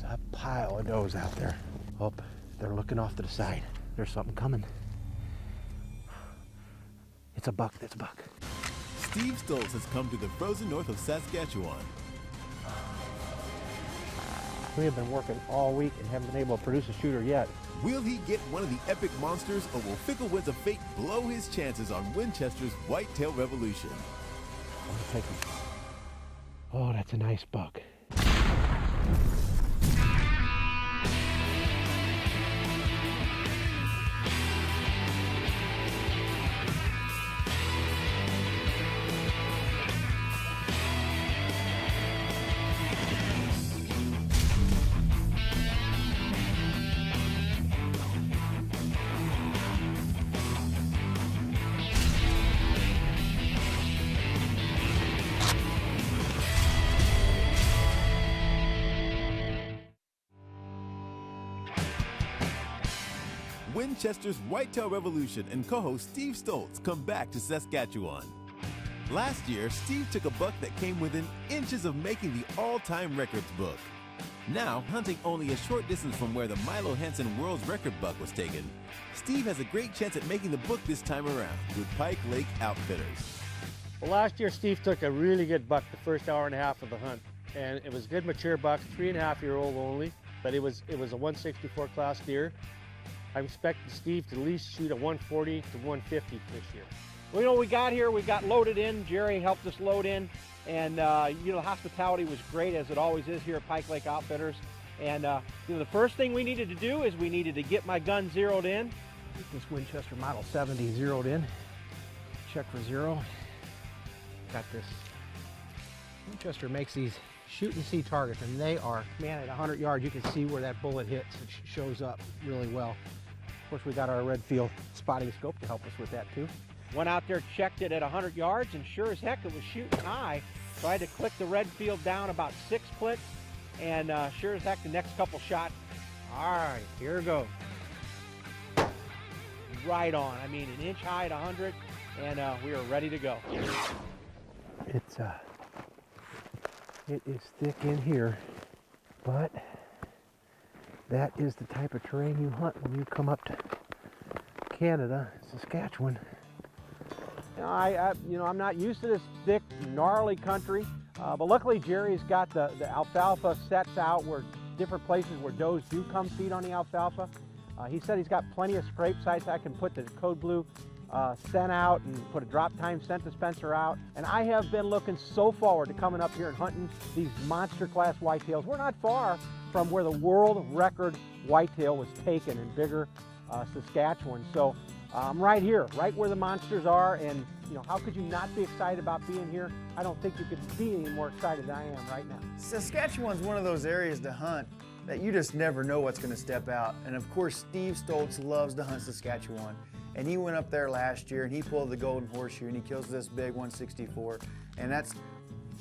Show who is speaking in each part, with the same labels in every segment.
Speaker 1: a pile of does out there. Oh, they're looking off to the side. There's something coming. It's a buck, that's a buck.
Speaker 2: Steve Stoltz has come to the frozen north of Saskatchewan.
Speaker 1: We have been working all week and haven't been able to produce a shooter yet.
Speaker 2: Will he get one of the epic monsters, or will fickle winds of fate blow his chances on Winchester's Whitetail Revolution?
Speaker 1: I'm gonna take him. Oh, that's a nice buck.
Speaker 2: Winchester's Whitetail Revolution and co-host Steve Stoltz come back to Saskatchewan. Last year, Steve took a buck that came within inches of making the all-time records book. Now, hunting only a short distance from where the Milo Hansen World's Record buck was taken, Steve has a great chance at making the book this time around with Pike Lake Outfitters.
Speaker 3: Well, last year Steve took a really good buck the first hour and a half of the hunt, and it was a good mature buck, 3.5-year-old only, but it was a 164 class deer. I'm expecting Steve to at least shoot a 140 to 150 this year.
Speaker 4: Well, you know, we got here, we got loaded in. Gerry helped us load in, and you know, the hospitality was great, as it always is here at Pike Lake Outfitters. And you know, the first thing we needed to do is we needed to get my gun zeroed in.
Speaker 1: Get this Winchester Model 70 zeroed in. Check for zero. Got this. Winchester makes these shoot and see targets, and they are, man, at 100 yards you can see where that bullet hits. It shows up really well. Of course, we got our red field spotting scope to help us with that too.
Speaker 4: Went out there, checked it at 100 yards, and sure as heck it was shooting high. So I had to click the red field down about 6 clicks, and sure as heck the next couple shots, all right, here it goes. Right on. I mean, an inch high at 100, and we are ready to go.
Speaker 1: It is thick in here, but that is the type of terrain you hunt when you come up to Canada, Saskatchewan.
Speaker 4: You know, I'm not used to this thick, gnarly country, but luckily Gerry's got the alfalfa sets out where different places where does do come feed on the alfalfa. He said he's got plenty of scrape sites. I can put the code blue scent out and put a drop time scent dispenser out. And I have been looking so forward to coming up here and hunting these monster class whitetails. We're not far from where the world record whitetail was taken in Bigger, Saskatchewan. So I'm right here, right where the monsters are, and you know, how could you not be excited about being here? I don't think you could be any more excited than I am right now.
Speaker 5: Saskatchewan's one of those areas to hunt that you just never know what's going to step out. And of course, Steve Stoltz loves to hunt Saskatchewan. And he went up there last year and he pulled the golden horseshoe and he kills this big 164. And that's,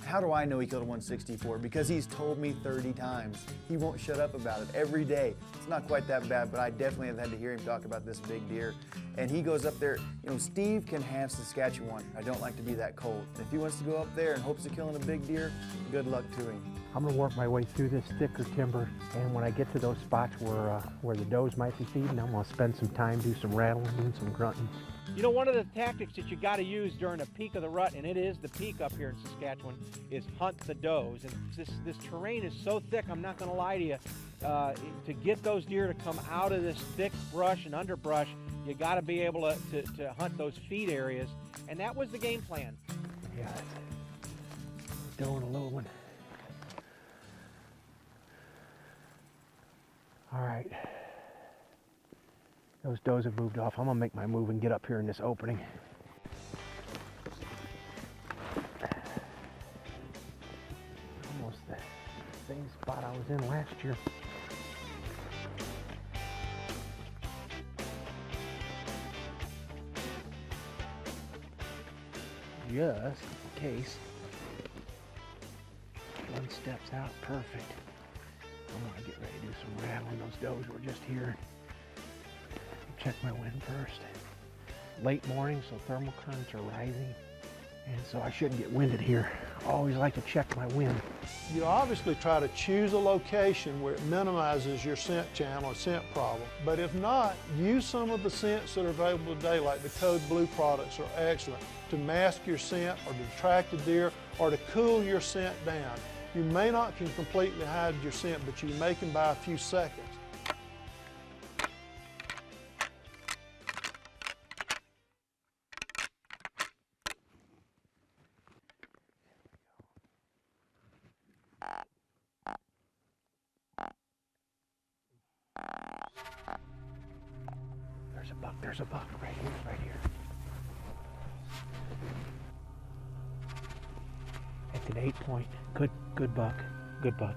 Speaker 5: how do I know he killed a 164? Because he's told me 30 times. He won't shut up about it every day. It's not quite that bad, but I definitely have had to hear him talk about this big deer. And he goes up there, you know, Steve can have Saskatchewan. I don't like to be that cold. If he wants to go up there and hopes of killing a big deer, good luck to him.
Speaker 1: I'm gonna work my way through this thicker timber, and when I get to those spots where the does might be feeding, I'm gonna spend some time, do some rattling, doing some grunting.
Speaker 4: You know, one of the tactics that you got to use during the peak of the rut, and it is the peak up here in Saskatchewan, is hunt the does. And this terrain is so thick, I'm not going to lie to you, to get those deer to come out of this thick brush and underbrush, you got to be able to hunt those feed areas, and that was the game plan.
Speaker 1: Yeah, it's a doe and a little one. All right. Those does have moved off. I'm gonna make my move and get up here in this opening. Almost the same spot I was in last year. Just in case. One steps out, perfect. I'm gonna get ready to do some rattling. Those does were just here. Check my wind first. Late morning, so thermal currents are rising, and so I shouldn't get winded here. Always like to check my wind.
Speaker 6: You obviously try to choose a location where it minimizes your scent channel or scent problem. But if not, use some of the scents that are available today, like the Code Blue products are excellent to mask your scent or to attract a deer or to cool your scent down. You may not can completely hide your scent, but you may can by a few seconds.
Speaker 1: There's a buck right here, right here. It's an 8-point. Good buck. Good buck.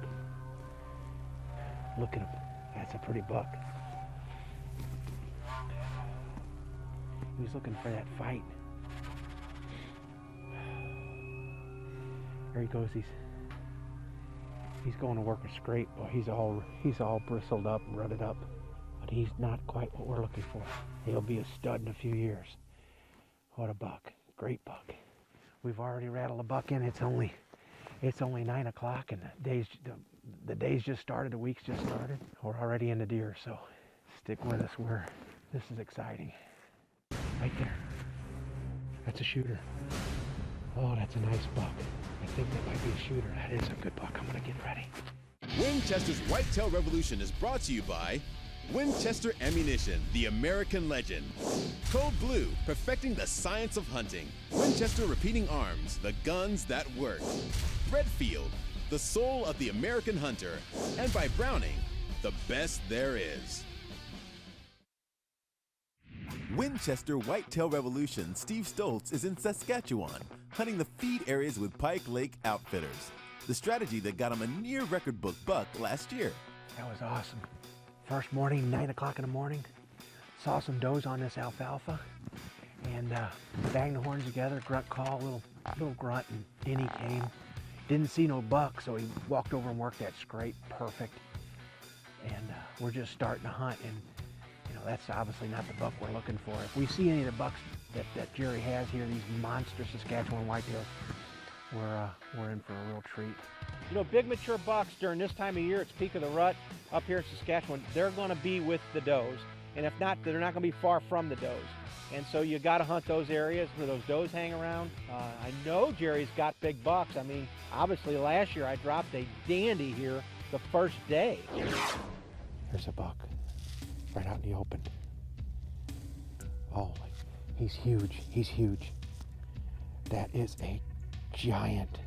Speaker 1: Look at him. That's a pretty buck. He was looking for that fight. There he goes. He's going to work a scrape. Boy, he's all bristled up and rutted up. But he's not quite what we're looking for. He'll be a stud in a few years. What a buck. Great buck. We've already rattled a buck in. It's only 9 o'clock and the day's just started, the week's just started. We're already into deer, so stick with us. This is exciting. Right there. That's a shooter. Oh, that's a nice buck. I think that might be a shooter. That is a good buck. I'm gonna get ready.
Speaker 2: Winchester's Whitetail Revolution is brought to you by Winchester Ammunition, the American legend. Code Blue, perfecting the science of hunting. Winchester Repeating Arms, the guns that work. Redfield, the soul of the American hunter. And by Browning, the best there is. Winchester Whitetail Revolution Steve Stoltz is in Saskatchewan, hunting the feed areas with Pike Lake Outfitters. The strategy that got him a near record book buck last year.
Speaker 1: That was awesome. First morning, 9 o'clock in the morning, saw some does on this alfalfa and banged the horns together, grunt call, little grunt, and in he came. Didn't see no buck, so he walked over and worked that scrape perfect. And we're just starting to hunt, and you know, that's obviously not the buck we're looking for. If we see any of the bucks that Gerry has here, these monster Saskatchewan whitetails, we're in for a real treat. You know, big mature bucks during this time of year, it's peak of the rut up here in Saskatchewan, they're going to be with the does. And if not, they're not going to be far from the does. And so you got to hunt those areas where those does hang around. I know Gerry's got big bucks. I mean, obviously last year I dropped a dandy here the first day. There's a buck right out in the open. Oh, he's huge. He's huge. That is a giant.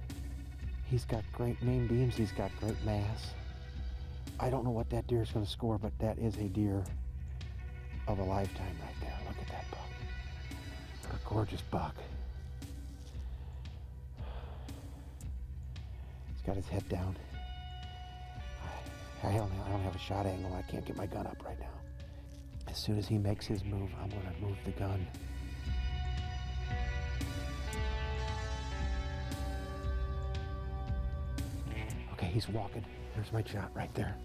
Speaker 1: He's got great main beams. He's got great mass. I don't know what that deer is going to score, but that is a deer of a lifetime right there. Look at that buck. A gorgeous buck. He's got his head down. I don't have a shot angle. I can't get my gun up right now. As soon as he makes his move, I'm going to move the gun. Okay, he's walking. There's my shot right there.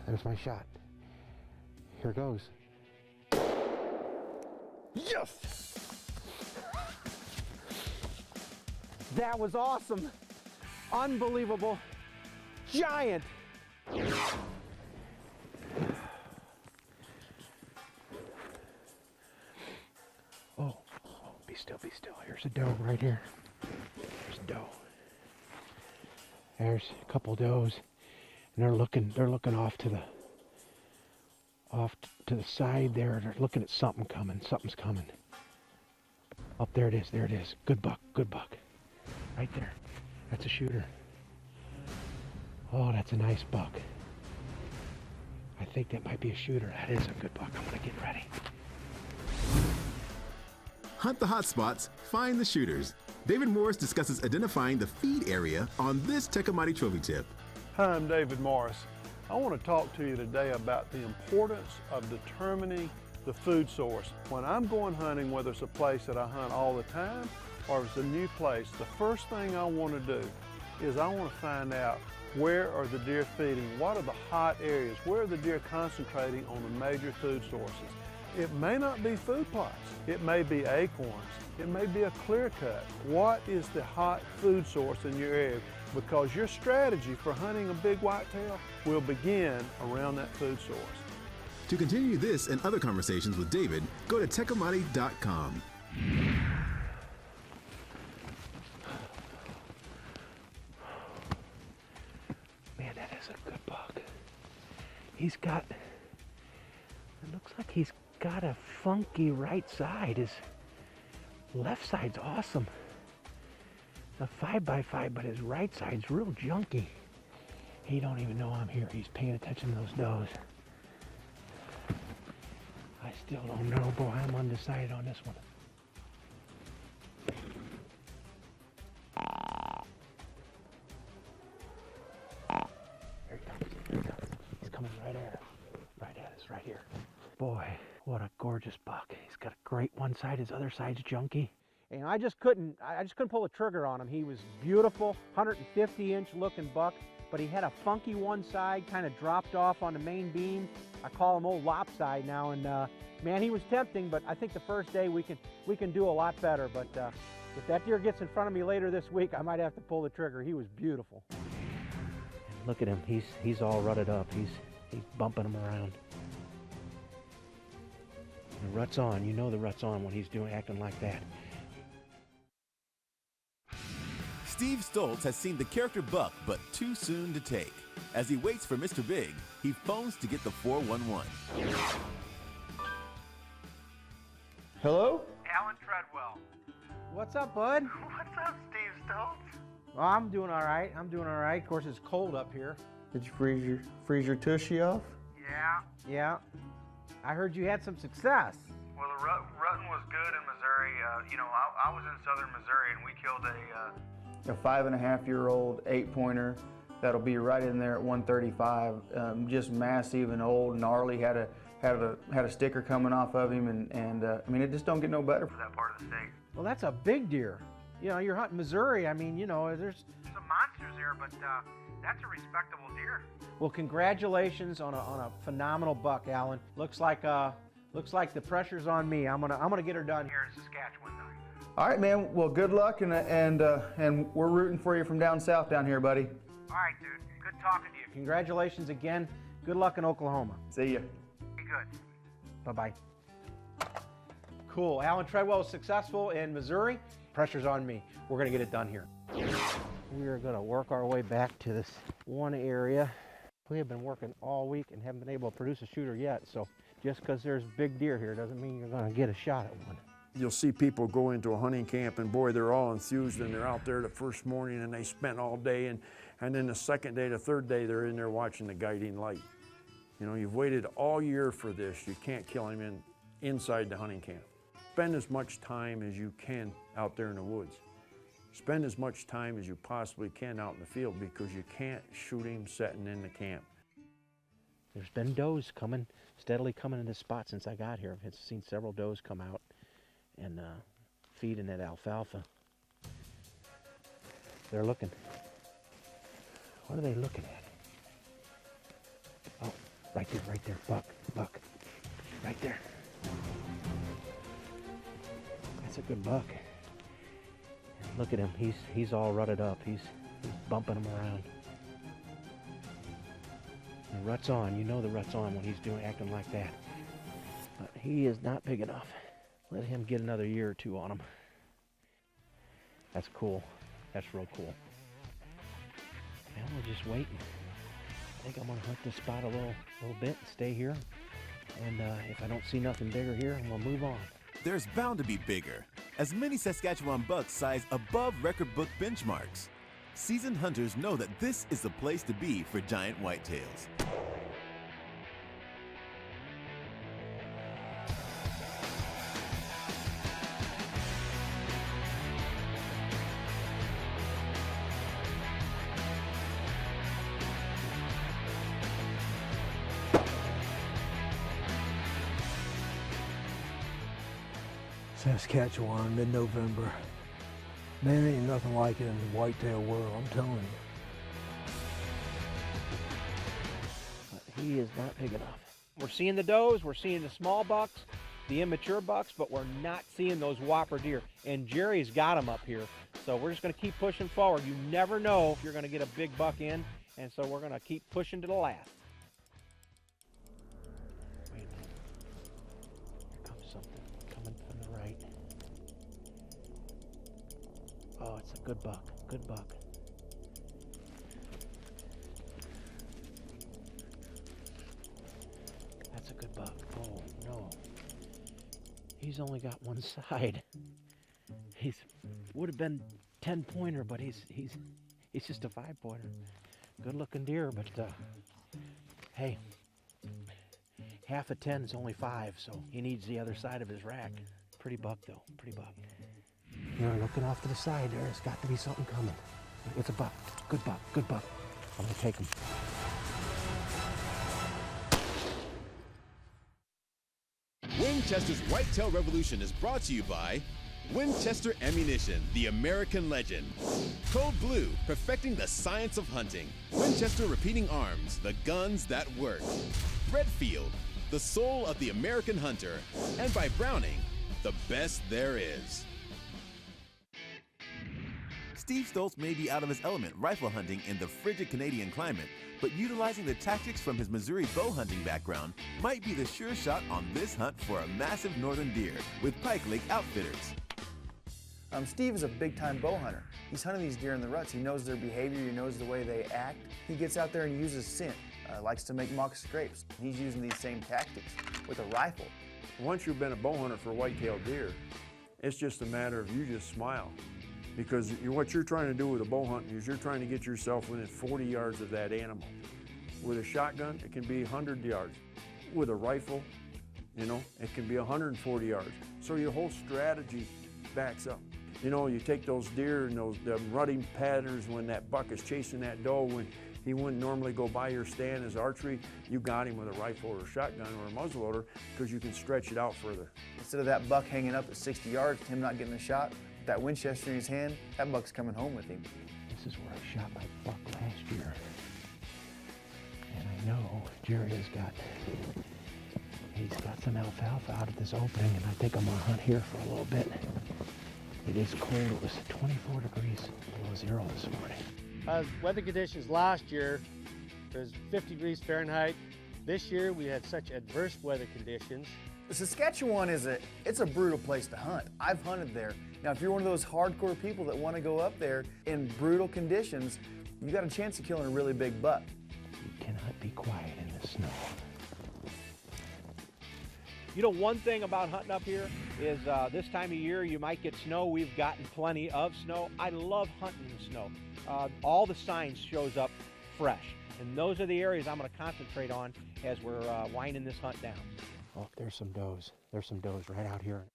Speaker 1: There's my shot. Here goes. Yes! That was awesome. Unbelievable. Giant. Oh, be still, be still. Here's a doe right here. There's a doe. There's a couple does, and they're looking off to the side there. They're looking at something coming. Something's coming. Up there it is. There it is. Good buck. Good buck. Right there. That's a shooter. Oh, that's a nice buck. I think that might be a shooter. That is a good buck. I'm gonna get ready.
Speaker 2: Hunt the hot spots, find the shooters. David Morris discusses identifying the feed area on this Tecumseh Trophy tip.
Speaker 6: Hi, I'm David Morris. I want to talk to you today about the importance of determining the food source. When I'm going hunting, whether it's a place that I hunt all the time or it's a new place, the first thing I want to do is I want to find out where are the deer feeding, what are the hot areas, where are the deer concentrating on the major food sources. It may not be food plots, it may be acorns, it may be a clear cut. What is the hot food source in your area? Because your strategy for hunting a big whitetail will begin around that food source.
Speaker 2: To continue this and other conversations with David, go to techamati.com.
Speaker 1: Man, that is a good buck. He's got, it looks like he's got a funky right side. His left side's awesome. A 5x5, but his right side's real junky. He don't even know I'm here. He's paying attention to those does. I still don't know, boy. I'm undecided on this one. There he comes. There he comes. He's coming right at us. Right at us, right here. Boy, what a gorgeous buck. He's got a great one side. His other side's junky. And I just couldn't pull the trigger on him. He was beautiful, 150-inch looking buck, but he had a funky one side, kind of dropped off on the main beam. I call him old lopside now, and man, he was tempting, but I think the first day we can do a lot better. But if that deer gets in front of me later this week, I might have to pull the trigger. He was beautiful. And look at him. He's all rutted up. He's bumping him around. The rut's on. You know the rut's on when he's acting like that.
Speaker 2: Steve Stoltz has seen the character buck, but too soon to take. As he waits for Mr. Big, he phones to get the 411.
Speaker 5: Hello?
Speaker 4: Alan Treadwell. What's up, bud?
Speaker 7: What's up, Steve Stoltz?
Speaker 4: Well, I'm doing all right. I'm doing all right. Of course, it's cold up here.
Speaker 5: Did you freeze your tushy off?
Speaker 7: Yeah.
Speaker 4: Yeah. I heard you had some success.
Speaker 7: Well, the rutting was good in Missouri. I was in southern Missouri, and we killed
Speaker 5: A 5.5-year-old 8-pointer that'll be right in there at 135. Just massive and old, gnarly. Had a sticker coming off of him, and I mean, it just don't get no better.
Speaker 7: for that part of the state.
Speaker 4: Well, that's a big deer. You know, you're hunting Missouri. I mean, you know, there's
Speaker 7: Some monsters there, but that's a respectable deer.
Speaker 4: Well, congratulations on a phenomenal buck, Alan. Looks like the pressure's on me. I'm gonna get her done here.
Speaker 7: Here in Saskatchewan, though.
Speaker 5: All right, man. Well, good luck, and we're rooting for you from down south down here, buddy.
Speaker 7: All right, dude. Good talking to you.
Speaker 4: Congratulations again. Good luck in Oklahoma.
Speaker 5: See ya.
Speaker 7: Be good.
Speaker 4: Bye-bye. Cool. Alan Treadwell was successful in Missouri. Pressure's on me. We're gonna get it done here. We are gonna work our way back to this one area. We have been working all week and haven't been able to produce a shooter yet, so just because there's big deer here doesn't mean you're gonna get a shot at one.
Speaker 8: You'll see people go into a hunting camp and boy, they're all enthused and they're out there the first morning and they spent all day and then the second day, the third day, they're in there watching the guiding light. You know, you've waited all year for this. You can't kill him inside the hunting camp. Spend as much time as you can out there in the woods. Spend as much time as you possibly can out in the field because you can't shoot him sitting in the camp.
Speaker 1: There's been does steadily coming in this spot since I got here. I've seen several does come out and feeding that alfalfa. They're looking. What are they looking at? Oh, right there, buck, right there. That's a good buck. And look at him, he's all rutted up. He's bumping him around. The rut's on. You know the rut's on when he's acting like that. But he is not big enough. Let him get another year or two on him. That's cool. That's real cool. Now we're just waiting. I think I'm gonna hunt this spot a little bit and stay here. And if I don't see nothing bigger here, I'm gonna move on.
Speaker 2: There's bound to be bigger, as many Saskatchewan bucks size above record book benchmarks. Seasoned hunters know that this is the place to be for giant whitetails.
Speaker 9: Saskatchewan, mid-November. Man, there ain't nothing like it in the whitetail world, I'm telling you.
Speaker 4: But he is not big enough. We're seeing the does, we're seeing the small bucks, the immature bucks, but we're not seeing those whopper deer. And Jerry's got them up here. So we're just going to keep pushing forward. You never know if you're going to get a big buck in, and so we're going to keep pushing to the last. Wait, here comes something coming from the right. Oh, it's a good buck, good buck. That's a good buck. Oh, no. He's only got one side. He's would have been 10-pointer, but he's just a 5-pointer. Good looking deer, but hey, half a 10 is only 5, so he needs the other side of his rack. Pretty buck though, pretty buck. You're looking off to the side there. There's got to be something coming. It's a buck. Good buck, good buck. I'm gonna take him.
Speaker 2: Winchester's Whitetail Revolution is brought to you by Winchester Ammunition, the American legend. Code Blue, perfecting the science of hunting. Winchester Repeating Arms, the guns that work. Redfield, the soul of the American hunter. And by Browning, the best there is. Steve Stoltz may be out of his element rifle hunting in the frigid Canadian climate, but utilizing the tactics from his Missouri bow hunting background might be the sure shot on this hunt for a massive northern deer with Pike Lake Outfitters.
Speaker 5: Steve is a big-time bow hunter. He's hunting these deer in the ruts. He knows their behavior, he knows the way they act. He gets out there and uses scent, likes to make mock scrapes. He's using these same tactics with a rifle.
Speaker 8: Once you've been a bow hunter for whitetail deer, it's just a matter of you just smile. Because what you're trying to do with a bow hunt is you're trying to get yourself within 40 yards of that animal. With a shotgun, it can be 100 yards. With a rifle, it can be 140 yards. So your whole strategy backs up. You take those deer and those rutting patterns when that buck is chasing that doe, when he wouldn't normally go by your stand as archery, you got him with a rifle or a shotgun or a muzzleloader because you can stretch it out further.
Speaker 5: Instead of that buck hanging up at 60 yards, him not getting a shot, that Winchester in his hand, that buck's coming home with him.
Speaker 4: This is where I shot my buck last year. And I know Gerry he's got some alfalfa out at this opening, and I think I'm gonna hunt here for a little bit. It is cold. It was 24 degrees below zero this morning.
Speaker 3: Weather conditions last year, it was 50 degrees Fahrenheit. This year we had such adverse weather conditions.
Speaker 5: Saskatchewan it's a brutal place to hunt. I've hunted there. Now, if you're one of those hardcore people that want to go up there in brutal conditions, you got a chance of killing a really big buck.
Speaker 4: You cannot be quiet in the snow. One thing about hunting up here is this time of year you might get snow. We've gotten plenty of snow. I love hunting in the snow. All the signs shows up fresh, and those are the areas I'm going to concentrate on as we're winding this hunt down. Oh, there's some does. There's some does right out here.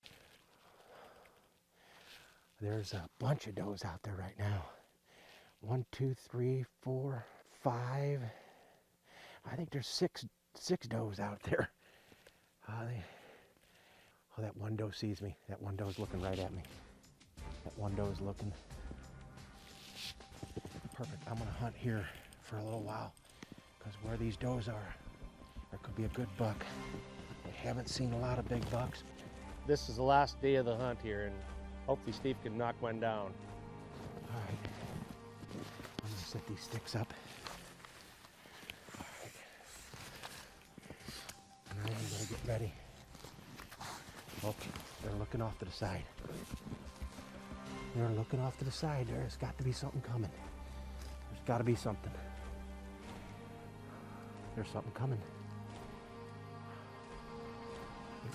Speaker 4: There's a bunch of does out there right now. 1, 2, 3, 4, 5. I think there's six does out there. That one doe sees me. That one doe's looking right at me. That one doe's looking. Perfect. I'm gonna hunt here for a little while, because where these does are, there could be a good buck. I haven't seen a lot of big bucks.
Speaker 3: This is the last day of the hunt here, and hopefully Steve can knock one down.
Speaker 4: All right. I'm gonna set these sticks up. All right. And I am gonna get ready. Okay, they're looking off to the side. They're looking off to the side. There's got to be something coming. There's got to be something. There's something coming.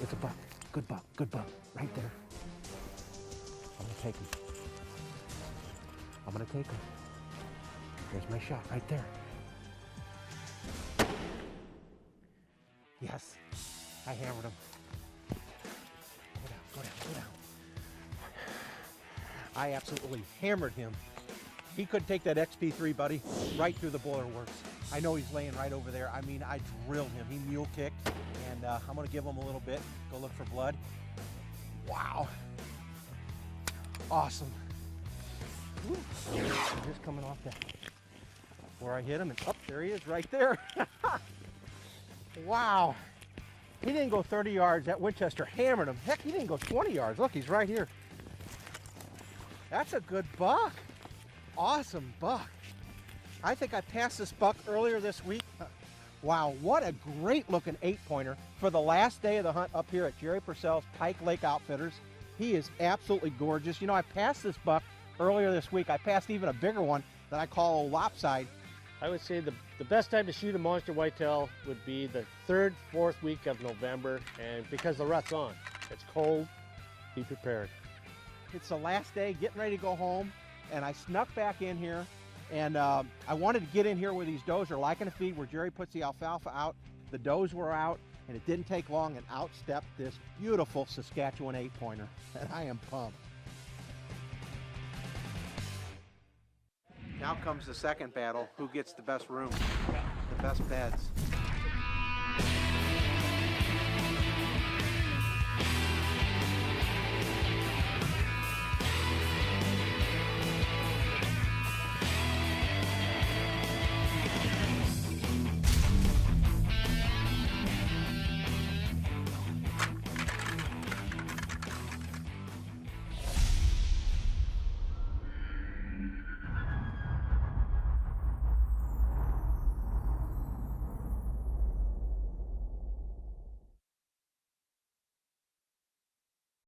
Speaker 4: It's a buck. Good buck. Good buck. Right there. I'm going to take him. I'm going to take him. There's my shot right there. Yes. I hammered him. Go down. I absolutely hammered him. He could take that XP3, buddy, right through the boiler works. I know he's laying right over there. I mean, I drilled him. He mule kicked, and I'm gonna give him a little bit. Go look for blood. Wow. Awesome. Just coming off the where I hit him, and up there he is right there. Wow. He didn't go 30 yards. That Winchester hammered him. Heck, he didn't go 20 yards. Look, he's right here. That's a good buck. Awesome buck. I think I passed this buck earlier this week. Wow, what a great looking 8-pointer for the last day of the hunt up here at Gerry Purcell's Pike Lake Outfitters. He is absolutely gorgeous. You know, I passed this buck earlier this week. I passed even a bigger one that I call a lopside.
Speaker 3: I would say the best time to shoot a monster whitetail would be the 3rd, 4th week of November, and because the rut's on. It's cold, be prepared.
Speaker 4: It's the last day, getting ready to go home, and I snuck back in here, and I wanted to get in here where these does are liking to feed, where Gerry puts the alfalfa out. The does were out, and it didn't take long, and out stepped this beautiful Saskatchewan 8-pointer, and I am pumped. Now comes the second battle, who gets the best room, the best beds.